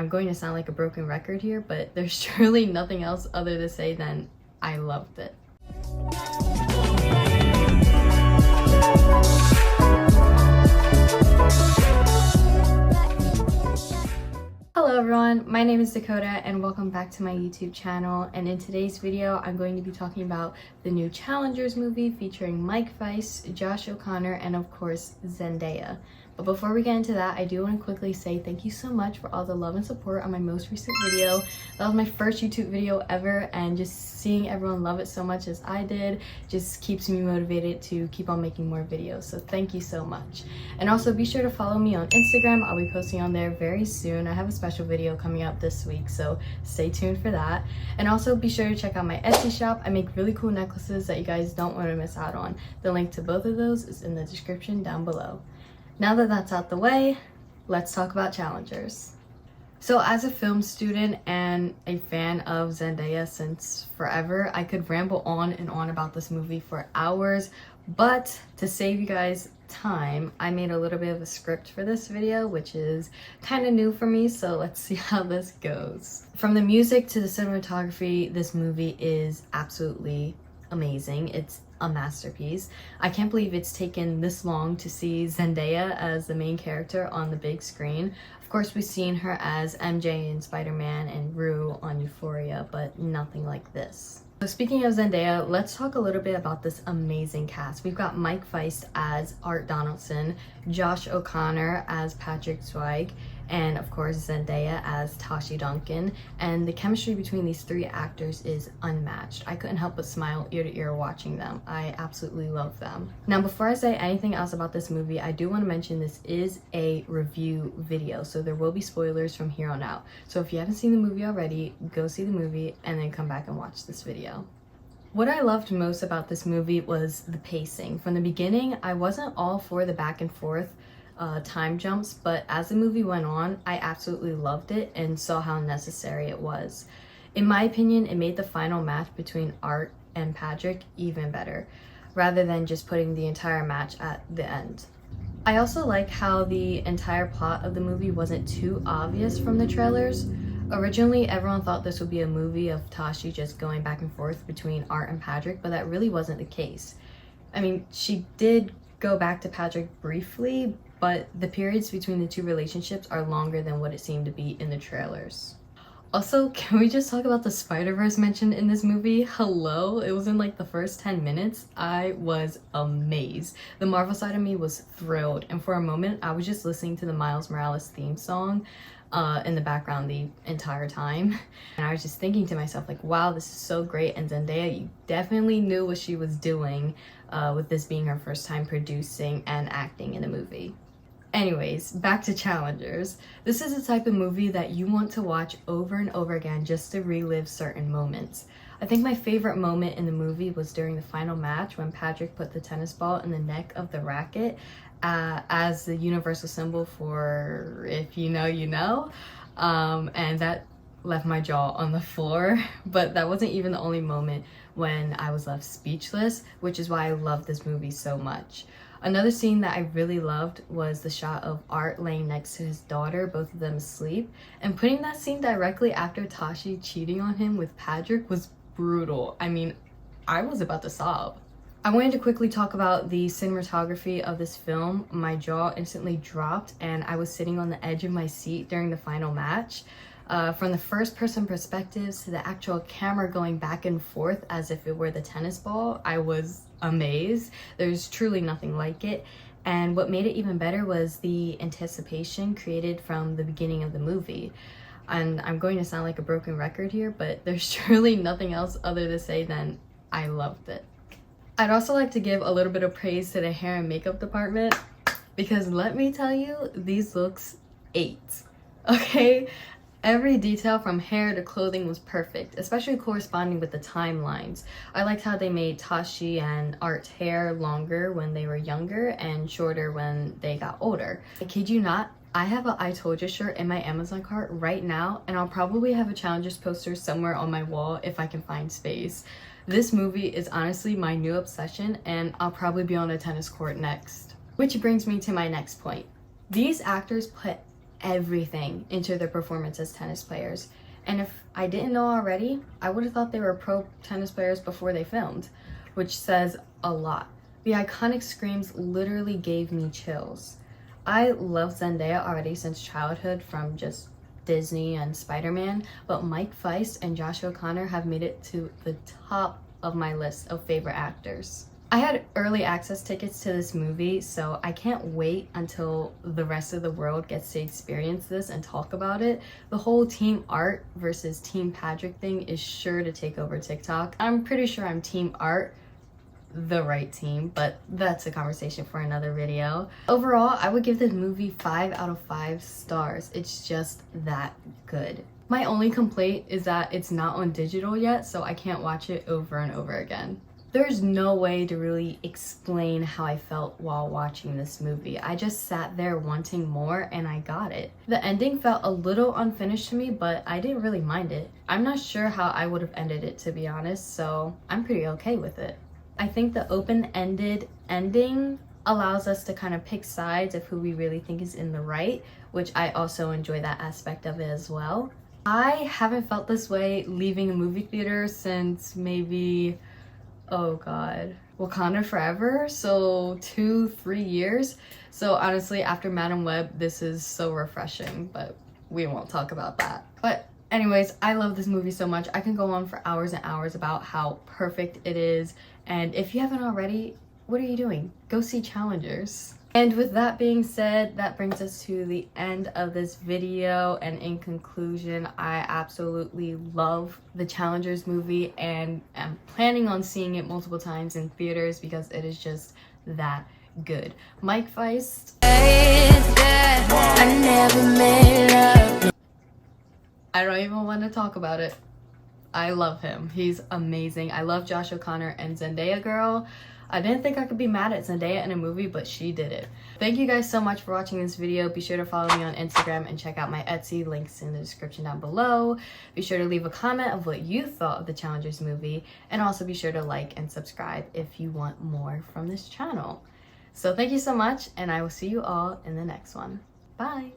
I'm going to sound like a broken record here, but there's truly nothing else other to say than I loved it. Hello everyone, my name is Dakota and welcome back to my YouTube channel, and in today's video I'm going to be talking about the new Challengers movie featuring Mike Faist, Josh O'Connor, and of course Zendaya. But before we get into that, I do want to quickly say thank you so much for all the love and support on my most recent video. That was my first YouTube video ever, and just seeing everyone love it so much as I did just keeps me motivated to keep on making more videos. So thank you so much. And also be sure to follow me on Instagram. I'll be posting on there very soon. I have a special video coming up this week, so stay tuned for that. And also be sure to check out my Etsy shop. I make really cool necklaces that you guys don't want to miss out on. The link to both of those is in the description down below. Now that that's out the way, let's talk about Challengers. So as a film student and a fan of Zendaya since forever, I could ramble on and on about this movie for hours, but to save you guys time, I made a little bit of a script for this video, which is kind of new for me, so let's see how this goes. From the music to the cinematography, this movie is absolutely amazing. It's a masterpiece. I can't believe it's taken this long to see Zendaya as the main character on the big screen. Of course, we've seen her as MJ in Spider-Man and Rue on Euphoria, but nothing like this. So speaking of Zendaya, let's talk a little bit about this amazing cast. We've got Mike Faist as Art Donaldson, Josh O'Connor as Patrick Zweig, and of course Zendaya as Tashi Duncan, and the chemistry between these three actors is unmatched. I couldn't help but smile ear to ear watching them. I absolutely love them. Now before I say anything else about this movie, I do want to mention this is a review video, so there will be spoilers from here on out. So if you haven't seen the movie already, go see the movie and then come back and watch this video. What I loved most about this movie was the pacing. From the beginning, I wasn't all for the back and forth time jumps, but as the movie went on, I absolutely loved it and saw how necessary it was. In my opinion, it made the final match between Art and Patrick even better, rather than just putting the entire match at the end. I also like how the entire plot of the movie wasn't too obvious from the trailers. Originally, everyone thought this would be a movie of Tashi just going back and forth between Art and Patrick, but that really wasn't the case. I mean, she did go back to Patrick briefly, but the periods between the two relationships are longer than what it seemed to be in the trailers. Also, can we just talk about the Spider-Verse mentioned in this movie? Hello? It was in like the first 10 minutes. I was amazed. The Marvel side of me was thrilled, and for a moment, I was just listening to the Miles Morales theme song in the background the entire time. And I was just thinking to myself, like, wow, this is so great. And Zendaya, you definitely knew what she was doing with this being her first time producing and acting in a movie. Anyways, back to Challengers. This is the type of movie that you want to watch over and over again just to relive certain moments. I think my favorite moment in the movie was during the final match when Patrick put the tennis ball in the neck of the racket as the universal symbol for if you know, you know. And that left my jaw on the floor. But that wasn't even the only moment when I was left speechless, which is why I love this movie so much. Another scene that I really loved was the shot of Art laying next to his daughter, both of them asleep, and putting that scene directly after Tashi cheating on him with Patrick was brutal. I mean, I was about to sob. I wanted to quickly talk about the cinematography of this film. My jaw instantly dropped and I was sitting on the edge of my seat during the final match. From the first person perspectives to the actual camera going back and forth as if it were the tennis ball, I was amazed. There's truly nothing like it. And what made it even better was the anticipation created from the beginning of the movie. And I'm going to sound like a broken record here, but there's truly nothing else other to say than I loved it. I'd also like to give a little bit of praise to the hair and makeup department, because let me tell you, these looks ate. Okay? Every detail from hair to clothing was perfect, especially corresponding with the timelines. I liked how they made Tashi and Art's hair longer when they were younger and shorter when they got older. I kid you not, I have a I Told You shirt in my Amazon cart right now, and I'll probably have a Challengers poster somewhere on my wall if I can find space. This movie is honestly my new obsession, and I'll probably be on a tennis court next. Which brings me to my next point. These actors put everything into their performance as tennis players. And if I didn't know already, I would have thought they were pro tennis players before they filmed, which says a lot. The iconic screams literally gave me chills. I love Zendaya already since childhood from just Disney and Spider-Man, but Mike Faist and Josh O'Connor have made it to the top of my list of favorite actors. I had early access tickets to this movie, so I can't wait until the rest of the world gets to experience this and talk about it. The whole Team Art versus Team Patrick thing is sure to take over TikTok. I'm pretty sure I'm Team Art, the right team, but that's a conversation for another video. Overall, I would give this movie 5 out of 5 stars. It's just that good. My only complaint is that it's not on digital yet, so I can't watch it over and over again. There's no way to really explain how I felt while watching this movie. I just sat there wanting more and I got it. The ending felt a little unfinished to me, but I didn't really mind it. I'm not sure how I would have ended it, to be honest, so I'm pretty okay with it. I think the open-ended ending allows us to kind of pick sides of who we really think is in the right, which I also enjoy that aspect of it as well. I haven't felt this way leaving a movie theater since maybe, oh god, Wakanda Forever, so 2-3 years. So honestly, after Madam Web, this is so refreshing, but we won't talk about that. But anyways, I love this movie so much. I can go on for hours and hours about how perfect it is, and if you haven't already, what are you doing? Go see Challengers. And with that being said, that brings us to the end of this video, and in conclusion, I absolutely love the Challengers movie and am planning on seeing it multiple times in theaters because it is just that good. Mike Faist, I don't even want to talk about it. I love him. He's amazing. I love Josh O'Connor and Zendaya girl. I didn't think I could be mad at Zendaya in a movie, but she did it. Thank you guys so much for watching this video. Be sure to follow me on Instagram and check out my Etsy, links in the description down below. Be sure to leave a comment of what you thought of the Challengers movie, and also be sure to like and subscribe if you want more from this channel. So thank you so much, and I will see you all in the next one. Bye.